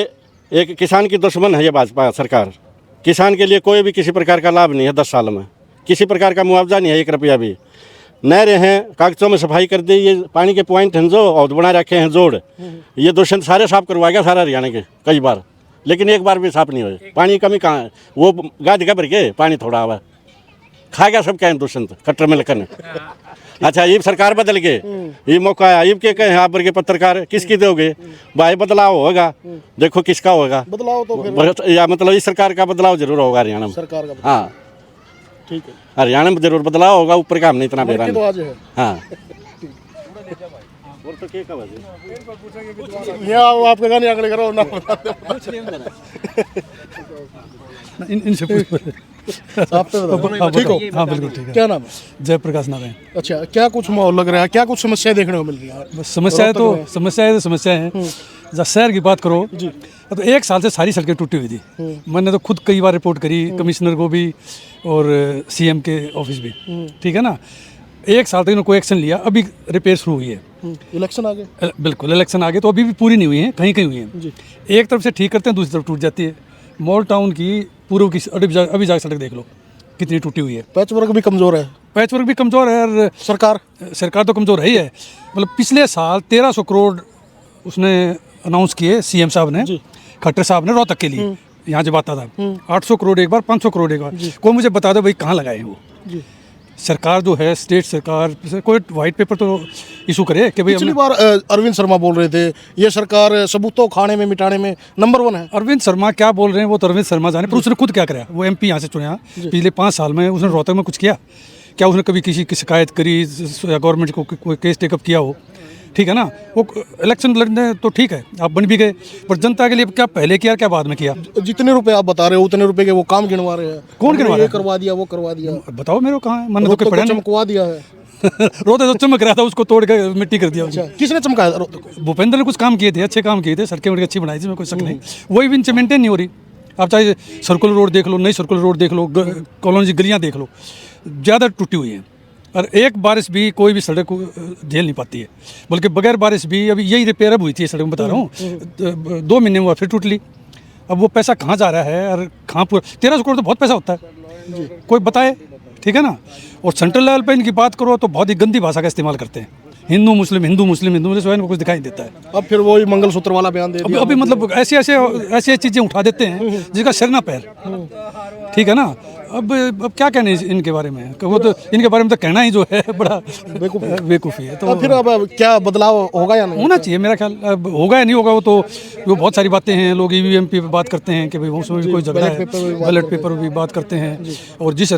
Speaker 5: एक किसान की दुश्मन है ये भाजपा सरकार। किसान के लिए कोई भी किसी प्रकार का लाभ नहीं है, 10 साल में किसी प्रकार का मुआवजा नहीं है, 1 रुपया भी। नहरें हैं, कागजों में सफाई कर दी, ये पानी के पॉइंट हैं जो और बना रखे हैं जोड़, ये दूषण सारे साफ करवा गया सारा हरियाणा के कई बार, लेकिन एक बार भी साफ नहीं हुए। पानी की कमी कहाँ है? वो गाद भर के पानी थोड़ा हुआ खा गया सब, क्या दूषण कट्टर में लखन। अच्छा ये सरकार बदल गए, ये मौका है, ये कहे आप के पत्रकार किसकी दोगे भाई? बदलाव होगा, देखो किसका होगा
Speaker 4: बदलाव तो फिर
Speaker 5: या मतलब इस सरकार का बदलाव जरूर होगा हरियाणा में।
Speaker 4: सरकार का
Speaker 5: हाँ
Speaker 4: ठीक है,
Speaker 5: हरियाणा में जरूर बदलाव होगा, ऊपर का हमने इतना बेरा
Speaker 4: तो
Speaker 5: नहीं।
Speaker 4: आज है
Speaker 5: हाँ
Speaker 4: यहाँ आपके गाने आंकड़े करो ना
Speaker 11: इनसे
Speaker 4: आप तो बताओ। ठीक हो?
Speaker 11: हाँ बिल्कुल ठीक है।
Speaker 4: क्या नाम है?
Speaker 11: जयप्रकाश नारायण।
Speaker 4: अच्छा, क्या कुछ माहौल लग रहा है, क्या कुछ समस्याएं देखने को मिल रही है?
Speaker 11: बस समस्याएं तो समस्याएं हैं। जब शहर की बात करो तो 1 साल से सारी सड़कें टूटी हुई थी। मैंने तो खुद कई बार रिपोर्ट करी, कमिश्नर को भी और सीएम के ऑफिस भी, ठीक है ना। 1 साल तक इन्होंने कोई एक्शन लिया, अभी रिपेयर शुरू हुई है।
Speaker 4: इलेक्शन आ गए,
Speaker 11: बिल्कुल इलेक्शन आ गए तो अभी भी पूरी नहीं हुई है, कहीं कहीं हुई है। एक तरफ से ठीक करते हैं, दूसरी तरफ टूट जाती है। मॉल टाउन की पूर्व की अभी जाकर सड़क देख लो कितनी टूटी हुई है।
Speaker 4: पैच वर्क भी कमजोर है,
Speaker 11: पैच वर्क भी कमजोर है और सरकार तो कमजोर है ही है। मतलब पिछले साल 1300 करोड़ उसने अनाउंस किए सीएम साहब ने, खट्टर साहब ने रोहतक के लिए, यहाँ जब आता था 800 करोड़ एक बार, 500 करोड़ एक बार। कोई मुझे बता दो भाई कहाँ लगाए हैं वो। सरकार जो है स्टेट सरकार कोई वाइट पेपर तो इशू करे कि भाई।
Speaker 4: पिछली बार अरविंद शर्मा बोल रहे थे ये सरकार सबूतों खाने में मिटाने में नंबर 1 है।
Speaker 11: अरविंद शर्मा क्या बोल रहे हैं वो तो अरविंद शर्मा जाने, पर उसने खुद क्या कराया? वो एमपी यहाँ से चुना पिछले 5 साल में, उसने रोहतक में कुछ किया क्या? उसने कभी किसी की शिकायत करी या गवर्नमेंट को कोई केस टेकअप किया हो? ठीक है ना। वो इलेक्शन लड़ने तो ठीक है, आप बन भी गए, पर जनता के लिए क्या पहले किया क्या बाद में किया?
Speaker 4: जितने रुपए आप बता रहे हो उतने रुपए के वो काम गिनवा रहे हैं।
Speaker 11: कौन गिनवा रहा है?
Speaker 4: करवा दिया, वो करवा दिया।
Speaker 11: बताओ मेरे को कहाँ है? मैंने तो कोई पढ़ा नहीं।
Speaker 4: चमकवा दिया है
Speaker 11: रोहतक तो चमक रहा था, उसको तोड़ के मिट्टी कर दिया।
Speaker 4: अच्छा, किसने चमकाया रोहतक को?
Speaker 11: भूपेंद्र ने कुछ काम किए थे, अच्छे काम किए थे, सड़कें वड़कें अच्छी बनाई थी, कोई शक नहीं। वही भी इनसे मेंटेन नहीं हो रही। आप चाहे सर्कुलर रोड देख लो, नई सर्कुलर रोड देख लो, कॉलोनी गलियाँ देख लो, ज़्यादा टूटी हुई हैं। और एक बारिश भी कोई भी सड़क झेल नहीं पाती है, बल्कि बगैर बारिश भी अभी यही रिपेयर अब हुई थी सड़क में, बता रहा हूँ 2 महीने हुआ फिर टूट ली। अब वो पैसा कहाँ जा रहा है और कहाँ पूरा 1300 करोड़ तो बहुत पैसा होता है, कोई बताए, ठीक है ना। और सेंट्रल लेवल पे इनकी बात करो तो बहुत ही गंदी भाषा का इस्तेमाल करते हैं, हिंदू मुस्लिम हिंदू मुस्लिम हिंदू मुस्लिम, इनको कुछ दिखाई देता है।
Speaker 4: अब फिर वही मंगलसूत्र वाला बयान दे दिया।
Speaker 11: अभी मतलब ऐसी चीज़ें उठा देते हैं जिसका सिर ना पैर, ठीक है ना। अब क्या कहने इनके बारे में, वो तो इनके बारे में तो कहना ही जो है बड़ा बेवकूफ़ी है। तो
Speaker 4: फिर अब क्या बदलाव होगा या नहीं?
Speaker 11: होना चाहिए मेरा ख्याल। अब होगा या नहीं होगा वो तो वो बहुत सारी बातें हैं। लोग ईवीएम पे बात करते हैं कि भाई उसमें भी कोई झगड़ा है, बैलेट पेपर भी बात करते हैं। और जिस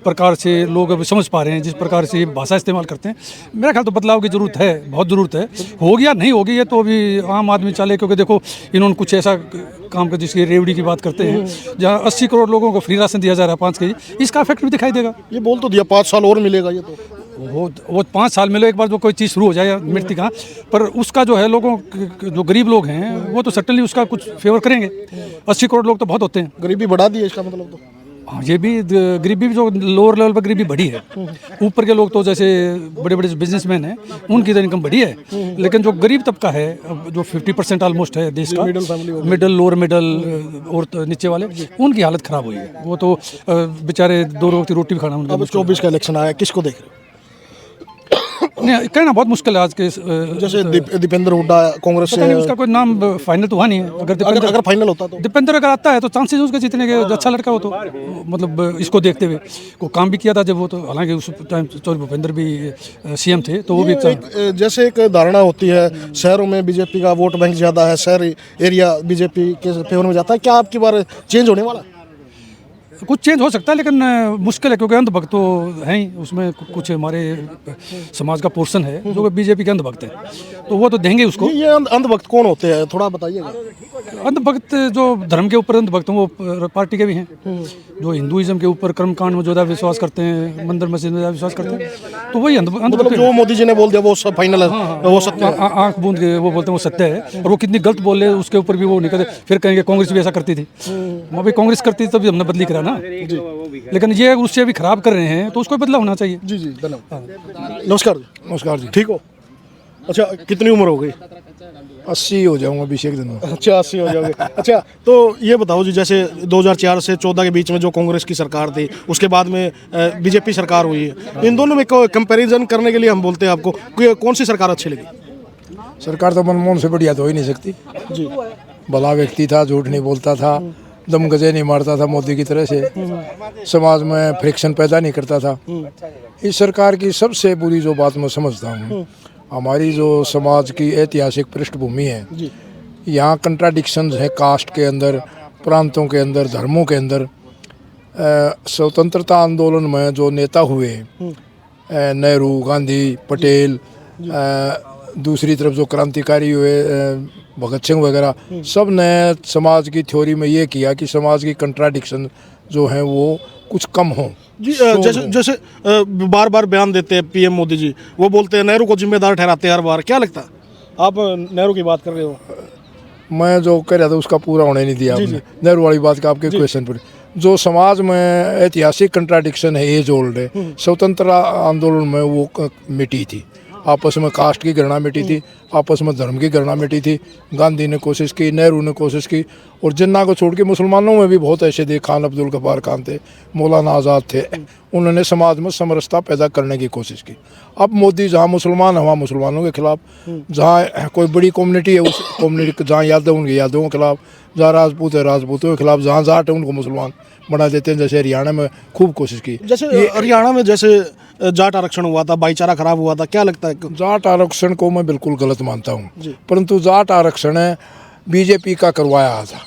Speaker 11: प्रकार से लोग अब समझ पा रहे हैं, जिस प्रकार से भाषा इस्तेमाल करते हैं, मेरा ख्याल तो बदलाव की जरूरत है, बहुत ज़रूरत है। होगी या नहीं होगी ये तो अभी आम आदमी चाले, क्योंकि देखो इन्होंने कुछ ऐसा काम कर जिसकी रेवड़ी की बात करते हैं, जहाँ 80 करोड़ लोगों को फ्री राशन दिया जा रहा है 5 केजी, इसका इफेक्ट भी दिखाई देगा।
Speaker 4: ये बोल तो दिया 5 साल और मिलेगा, ये तो
Speaker 11: वो 5 साल मिले एक बार जो कोई चीज़ शुरू हो जाए मिलती कहाँ, पर उसका जो है लोगों जो गरीब लोग हैं वो तो सटनली उसका कुछ फेवर करेंगे। 80 करोड़ लोग तो बहुत होते हैं।
Speaker 4: गरीबी बढ़ा दी है इसका मतलब तो।
Speaker 11: हाँ, ये भी गरीबी जो लोअर लेवल पर गरीबी बढ़ी है। ऊपर के लोग तो जैसे बड़े बड़े बिजनेसमैन हैं उनकी तो इनकम बढ़ी है, लेकिन जो गरीब तबका है जो 50% ऑलमोस्ट है देश का, मिडल लोअर मिडल और तो नीचे वाले, उनकी हालत ख़राब हुई है। वो तो बेचारे 2 रोटी भी खाना उनका।
Speaker 4: अब 24 का इलेक्शन आया, किसको देख रहे हो?
Speaker 11: नहीं, कहना बहुत मुश्किल है आज के।
Speaker 4: जैसे दीपेंद्र हुड्डा कांग्रेस से,
Speaker 11: उसका कोई नाम फाइनल तो हुआ नहीं है।
Speaker 4: अगर फाइनल होता तो
Speaker 11: दीपेंद्र अगर आता है तो चांसेस उसके जीतने के, अच्छा लड़का हो तो, मतलब इसको देखते हुए को काम भी किया था जब वो, तो हालांकि उस टाइम चौधरी भूपेंद्र भी सीएम थे, तो वो भी
Speaker 4: जैसे एक धारणा होती है शहरों में बीजेपी का वोट बैंक ज़्यादा है, शहर एरिया बीजेपी के फेवर में जाता है। क्या आपकी बार चेंज होने वाला है?
Speaker 11: कुछ चेंज हो सकता है, लेकिन मुश्किल है, क्योंकि अंधभक्त तो हैं ही उसमें। कुछ हमारे समाज का पोर्शन है जो बीजेपी के अंधभक्त हैं, तो वो तो देंगे उसको।
Speaker 4: ये अंधभक्त कौन होते हैं, थोड़ा बताइएगा।
Speaker 11: अंधभक्त जो धर्म के ऊपर अंधभक्त हैं वो पार्टी के भी हैं, जो हिंदुइज्म के ऊपर कर्मकांड में ज़्यादा विश्वास करते हैं, मंदिर मस्जिद में ज़्यादा विश्वास करते हैं, तो वही अंधभक्त।
Speaker 4: जो मोदी जी ने बोल दिया वो सब फाइनल है, वो सत्य है।
Speaker 11: आँख बूंद के वो बोलते हैं वो सत्य है, और वो कितनी गलत बोले उसके ऊपर भी वो नहीं करते। फिर कहेंगे कांग्रेस भी ऐसा करती थी, वो भी कांग्रेस करती थी तभी हमने बदली करा ना। लेकिन ये उससे भी खराब कर रहे हैं तो उसको बदला होना चाहिए।
Speaker 4: जी जी, धन्यवाद। नमस्कार। नमस्कार जी, ठीक हो? अच्छा, कितनी उम्र हो गई?
Speaker 12: 80 हो जाऊंगा अभी एक दिन में।
Speaker 4: अच्छा, 80 हो जाओगे। अच्छा, तो ये बताओ जी, जैसे 2004 से 14 के बीच में जो कांग्रेस की सरकार थी, उसके बाद में बीजेपी सरकार हुई है, इन दोनों में कंपैरिजन करने के लिए हम बोलते हैं आपको कौन सी सरकार अच्छी लगी?
Speaker 12: सरकार तो मनमोहन से बढ़िया तो हो ही नहीं सकती जी। भला व्यक्ति था, झूठ नहीं बोलता था, दम गजे नहीं मारता था मोदी की तरह से, समाज में फ्रिक्शन पैदा नहीं करता था। इस सरकार की सबसे बुरी जो बात मैं समझता हूँ, हमारी जो समाज की ऐतिहासिक पृष्ठभूमि है, यहाँ कंट्राडिक्शंस है कास्ट के अंदर, प्रांतों के अंदर, धर्मों के अंदर। स्वतंत्रता आंदोलन में जो नेता हुए, नेहरू, गांधी, पटेल, दूसरी तरफ जो क्रांतिकारी हुए भगत सिंह वगैरह, सब ने समाज की थ्योरी में ये किया कि समाज की कंट्राडिक्शन जो है वो कुछ कम हो।
Speaker 4: जी जैसे बार बार बयान देते हैं पीएम मोदी जी, वो बोलते हैं नेहरू को जिम्मेदार ठहराते हैं हर बार। क्या लगता है, आप नेहरू की बात कर रहे हो?
Speaker 12: मैं जो कह रहा था उसका पूरा होने नहीं दिया आपने। नेहरू वाली बात का आपके क्वेश्चन पर, जो समाज में ऐतिहासिक कंट्राडिक्शन है, एज ओल्ड है, स्वतंत्रता आंदोलन में वो मिटी थी। आपस में कास्ट की गणना मिटी थी, आपस में धर्म की गणना मिटी थी। गांधी ने कोशिश की, नेहरू ने कोशिश की, और जिन्ना को छोड़ के मुसलमानों में भी बहुत ऐसे थे, खान अब्दुल गफ्फार खान थे, मौलाना आज़ाद थे, उन्होंने समाज में समरसता पैदा करने की कोशिश की। अब मोदी जहाँ मुसलमान है वहाँ मुसलमानों के खिलाफ, जहाँ कोई बड़ी कम्युनिटी है उस कम्युनिटी, जहाँ यादव उनके यादवों के खिलाफ, जहाँ राजपूत है राजपूतों के खिलाफ, जहाँ जाट है उनको मुसलमान बना देते हैं। जैसे हरियाणा में खूब कोशिश की।
Speaker 4: जैसे हरियाणा में जैसे जाट आरक्षण हुआ था, भाईचारा खराब हुआ था, क्या लगता है?
Speaker 12: जाट आरक्षण को मैं बिल्कुल गलत मानता हूँ, परंतु जाट आरक्षण बीजेपी का करवाया था।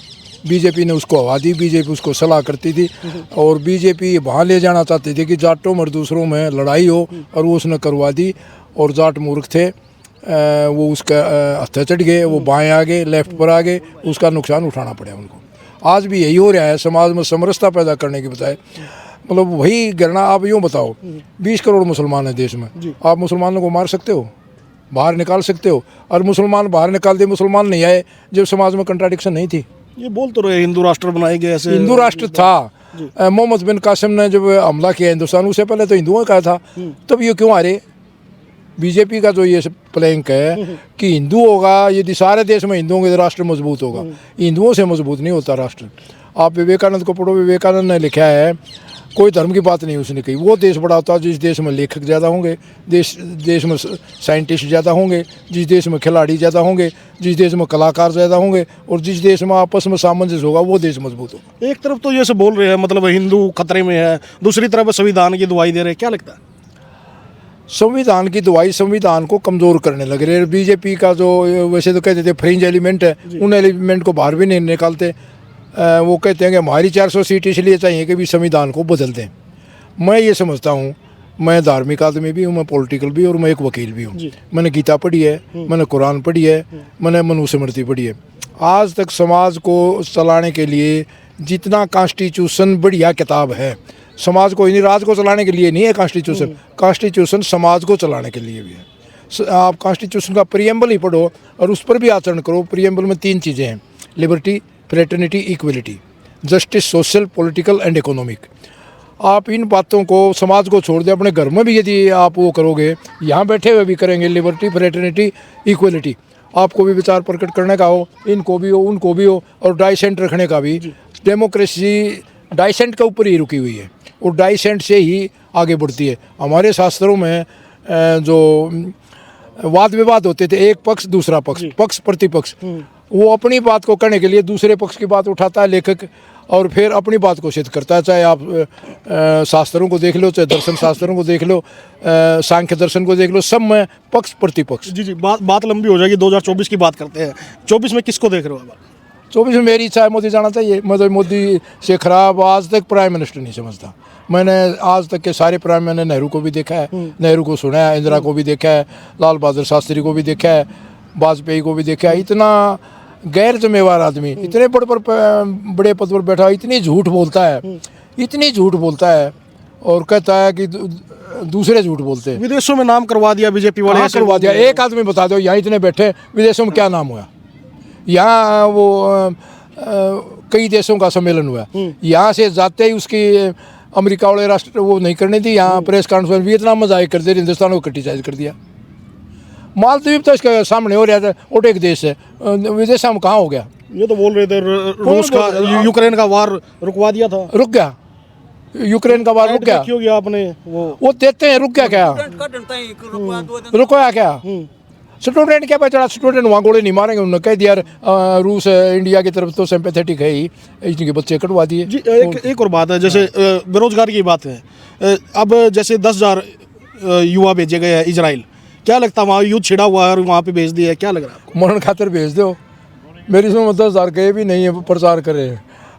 Speaker 12: बीजेपी ने उसको हवा दी, बीजेपी उसको सलाह करती थी, और बीजेपी वहाँ ले जाना चाहती थी कि जाटों में दूसरों में लड़ाई हो, और वो उसने करवा दी। और जाट मूर्ख थे, वो उसका हत्या चढ़ गए, वो बाएं आ गए, लेफ्ट पर आ गए, उसका नुकसान उठाना पड़ा उनको। आज भी यही हो रहा है, समाज में समरसता पैदा करने के बजाय मतलब वही गणना। आप यूँ बताओ, 20 करोड़ मुसलमान हैं देश में, आप मुसलमानों को मार सकते हो, बाहर निकाल सकते हो? और मुसलमान बाहर निकाल दे, मुसलमान नहीं आए जब समाज में कंट्राडिक्शन नहीं थी।
Speaker 4: ये बोल तो रहे हिंदू राष्ट्र बनाए गए, ऐसे
Speaker 12: हिंदू राष्ट्र था। मोहम्मद बिन कासिम ने जब हमला किया हिंदुस्तान, उससे पहले तो हिंदुओं का था, तब ये क्यों आ रहे? बीजेपी का जो ये प्लैंक है कि हिंदू होगा, यदि सारे देश में हिंदुओं के राष्ट्र मजबूत होगा, हिंदुओं से मजबूत नहीं होता राष्ट्र। आप विवेकानंद को पढ़ो, विवेकानंद ने लिखा है, कोई धर्म की बात नहीं उसने कही, वो देश बड़ा होता है जिस देश में लेखक ज़्यादा होंगे, देश में साइंटिस्ट ज़्यादा होंगे, जिस देश में खिलाड़ी ज़्यादा होंगे, जिस देश में कलाकार ज़्यादा होंगे, और जिस देश में आपस में सामंजस्य होगा वो देश मजबूत होगा।
Speaker 4: एक तरफ तो ये सब बोल रहे हैं मतलब हिंदू खतरे में है, दूसरी तरफ संविधान की दुहाई दे रहे हैं। क्या लगता है?
Speaker 12: संविधान की दुहाई संविधान को कमज़ोर करने लग रहे हैं। बीजेपी का जो वैसे तो कहते थे फ्रिंज एलिमेंट है, उन एलिमेंट को बाहर भी नहीं निकालते। वो कहते हैं कि हमारी 400 सीट इसलिए चाहिए कि भी संविधान को बदल दें। मैं ये समझता हूँ, मैं धार्मिक आदमी भी हूँ, मैं पॉलिटिकल भी, और मैं एक वकील भी हूँ। मैंने गीता पढ़ी है, मैंने कुरान पढ़ी है, मैंने मनुस्मृति पढ़ी है। आज तक समाज को चलाने के लिए जितना कॉन्स्टिट्यूशन बढ़िया किताब है, समाज को इन्हीं राज को चलाने के लिए नहीं है कॉन्स्टिट्यूशन, कॉन्स्टिट्यूशन समाज को चलाने के लिए भी है। आप कॉन्स्टिट्यूशन का प्रीएम्बल ही पढ़ो और उस पर भी आचरण करो। प्रीएम्बल में 3 चीज़ें हैं, liberty, fraternity, equality, justice, social, political and economic. आप इन बातों को समाज को छोड़ दें, अपने घर में भी यदि आप वो करोगे, यहाँ बैठे हुए भी करेंगे, लिबर्टी, फ्रेटर्निटी, इक्वलिटी, आपको भी विचार प्रकट करने का हो, इनको भी हो, उनको भी हो, और डाइसेंट रखने का भी। डेमोक्रेसी डाइसेंट के ऊपर ही रुकी हुई है, और डाइसेंट से ही आगे बढ़ती है। हमारे शास्त्रों में जो वाद विवाद होते थे, एक पक्ष दूसरा पक्ष, पक्ष प्रतिपक्ष, वो अपनी बात को कहने के लिए दूसरे पक्ष की बात उठाता है लेखक, और फिर अपनी बात को सिद्ध करता है। चाहे आप शास्त्रों को देख लो, चाहे दर्शन शास्त्रों को देख लो, सांख्य दर्शन को देख लो, सब में पक्ष प्रतिपक्ष।
Speaker 4: जी बात लंबी हो जाएगी। 2024 की बात करते हैं। 24 में किसको देख रहे हो?
Speaker 12: 24 में मेरी इच्छा है मोदी जाना चाहिए। मैं तो मोदी से खराब आज तक प्राइम मिनिस्टर नहीं समझता। मैंने आज तक के सारे प्राइम, मैंने नेहरू को भी देखा है, नेहरू को सुना है, इंदिरा को भी देखा है, लाल बहादुर शास्त्री को भी देखा है, वाजपेयी को भी देखा है। इतना गैर जिम्मेवार आदमी, इतने बड़े पद पर बैठा, इतनी झूठ बोलता है, इतनी झूठ बोलता है, और कहता है कि दूसरे झूठ बोलते हैं।
Speaker 4: विदेशों में नाम करवा दिया बीजेपी वाले,
Speaker 12: करवा दिया। एक आदमी बता दो यहाँ इतने बैठे, विदेशों में क्या नाम हुआ? यहाँ वो कई देशों का सम्मेलन हुआ, यहाँ से जाते ही उसकी अमेरिका वाले राष्ट्र वो नहीं करनी थी, यहाँ प्रेस कॉन्फ्रेंस वियतनाम में जाए कर दे, हिंदुस्तान को क्रिटिसाइज कर दिया। मालदीव तो इसके सामने हो रहा था, और एक देश है, विदेश में कहाँ हो गया?
Speaker 4: ये तो बोल रहे थे रूस का, यूक्रेन का वार रुकवा दिया था,
Speaker 12: रुक गया। यूक्रेन का वार रुक गया।
Speaker 4: आपने वो
Speaker 12: देते हैं, रुक गया क्या? रुकवाया क्या? स्टूडेंट क्या पता चला, स्टूडेंट वहाँ गोले नहीं मारेंगे, उन्होंने कह दिया यार रूस इंडिया की तरफ तो सिंपैथेटिक है ही, इनके बच्चे कटवा दिए।
Speaker 4: जी एक और बात है, जैसे बेरोजगारी की बात है, अब जैसे 10,000 युवा भेजे गए हैं इजराइल, क्या लगता है वहाँ युद्ध छिड़ा हुआ है और वहाँ पे भेज दिया है, क्या लग रहा है आपको?
Speaker 12: मरण खातर भेज दो, मेरी समझ 10,000 गए भी नहीं है, प्रचार करे,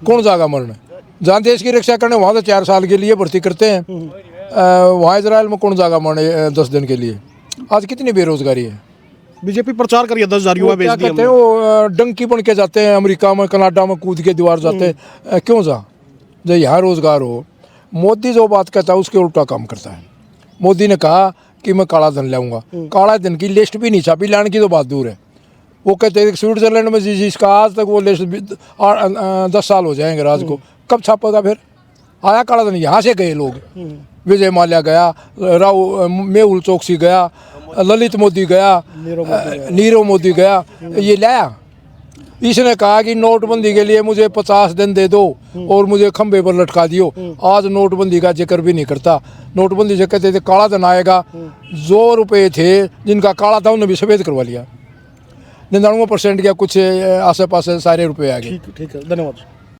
Speaker 12: कौन जाएगा मरण? जहाँ देश की रक्षा करने वहाँ तो 4 साल के लिए भर्ती करते हैं, वहाँ इजराइल में कौन जाएगा मरण 10 दिन के लिए? आज कितनी बेरोजगारी है।
Speaker 4: बीजेपी प्रचार करिए 10,000 युवा भेज दिए
Speaker 12: कहते हैं वो डंकी बन के जाते हैं, अमेरिका में कनाडा में कूद के दीवार जाते हैं, क्यों जा? जब यहाँ रोजगार हो। मोदी जो बात कहता है उसके उल्टा काम करता है। मोदी ने कहा कि मैं काला धन लाऊंगा, काला धन की लिस्ट भी नहीं छापी, लाने की तो बात दूर है। वो कहते हैं स्विट्जरलैंड में जिसका आज तक वो लिस्ट 10 साल हो जाएंगे राज को, कब छापेगा फिर? आया काला धन, यहाँ से गए लोग, विजय माल्या गया, मेहुल चौकसी गया, ललित मोदी गया, नीरव मोदी गया, ये लाया। इसने कहा कि नोटबंदी के लिए मुझे 50 दिन दे दो और मुझे खंबे पर लटका दियो। आज नोटबंदी का जिक्र भी नहीं करता। नोटबंदी से कहते थे काला धन आएगा, जो रुपए थे जिनका काला था उन्हें भी सफ़ेद करवा लिया। 99% या कुछ आसे पास सारे रुपए आ गए।
Speaker 4: ठीक है, धन्यवाद।